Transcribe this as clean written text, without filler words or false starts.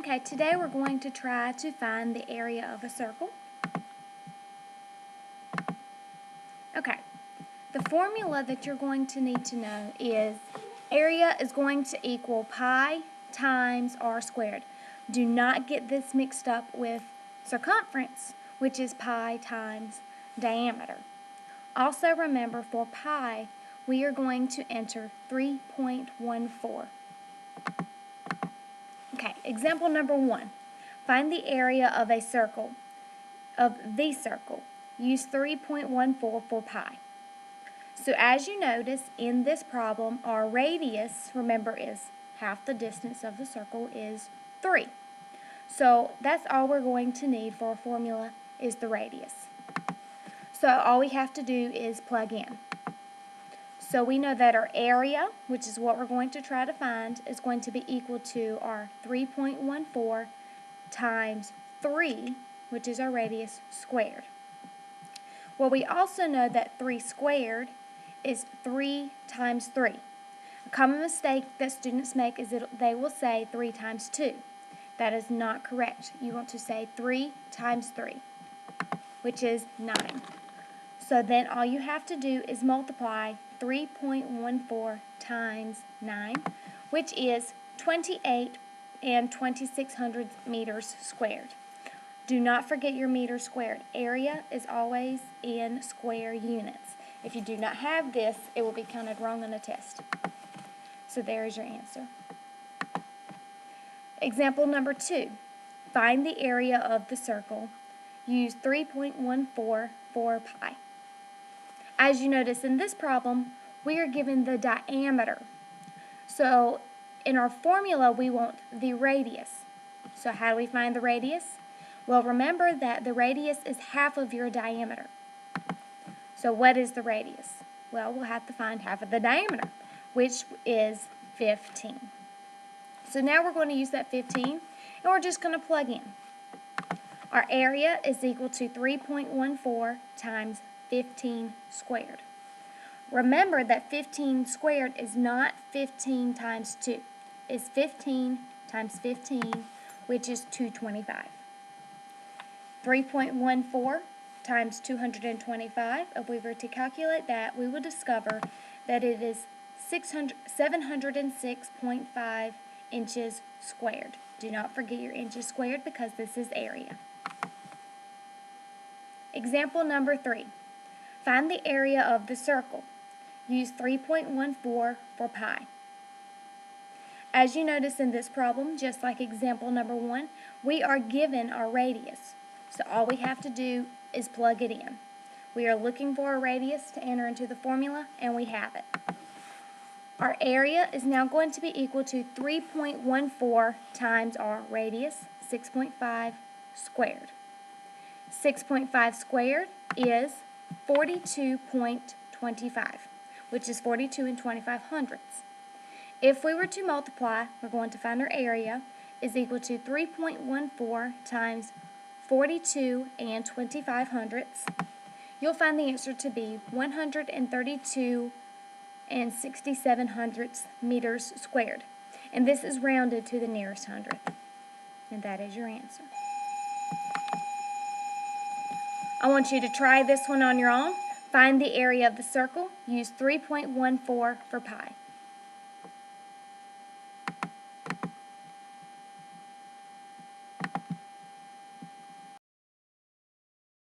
Okay, today we're going to try to find the area of a circle. Okay, the formula that you're going to need to know is area is going to equal pi times r squared. Do not get this mixed up with circumference, which is pi times diameter. Also remember, for pi, we are going to enter 3.14. Okay, example number 1. Find the area of a circle, Use 3.14 for pi. So as you notice in this problem, our radius, remember, is half the distance of the circle is 3. So that's all we're going to need for a formula is the radius. So all we have to do is plug in. So we know that our area, which is what we're going to try to find, is going to be equal to our 3.14 times 3, which is our radius, squared. Well, we also know that 3 squared is 3 times 3. A common mistake that students make is that they will say 3 times 2. That is not correct. You want to say 3 times 3, which is 9. So then all you have to do is multiply 3.14 times 9, which is 28 and 2600 meters squared. Do not forget your meters squared. Area is always in square units. If you do not have this, it will be counted wrong on a test. So there is your answer. Example number 2. Find the area of the circle. Use 3.14 for pi. As you notice in this problem, we are given the diameter. So in our formula, we want the radius. So how do we find the radius? Well, remember that the radius is half of your diameter. So what is the radius? Well, we'll have to find half of the diameter, which is 15. So now we're going to use that 15, and we're just going to plug in. Our area is equal to 3.14 times 15 squared. Remember that 15 squared is not 15 times 2. It's 15 times 15, which is 225. 3.14 times 225, if we were to calculate that, we would discover that it is 706.5 inches squared. Do not forget your inches squared because this is area. Example number 3. Find the area of the circle. Use 3.14 for pi. As you notice in this problem, just like example number 1, we are given our radius. So all we have to do is plug it in. We are looking for a radius to enter into the formula, and we have it. Our area is now going to be equal to 3.14 times our radius, 6.5 squared. 6.5 squared is 42.25, which is 42 and 25 hundredths. If we were to multiply, we're going to find our area is equal to 3.14 times 42 and 25 hundredths. You'll find the answer to be 132 and 67 hundredths meters squared. And this is rounded to the nearest hundredth. And that is your answer. I want you to try this one on your own. Find the area of the circle. Use 3.14 for pi.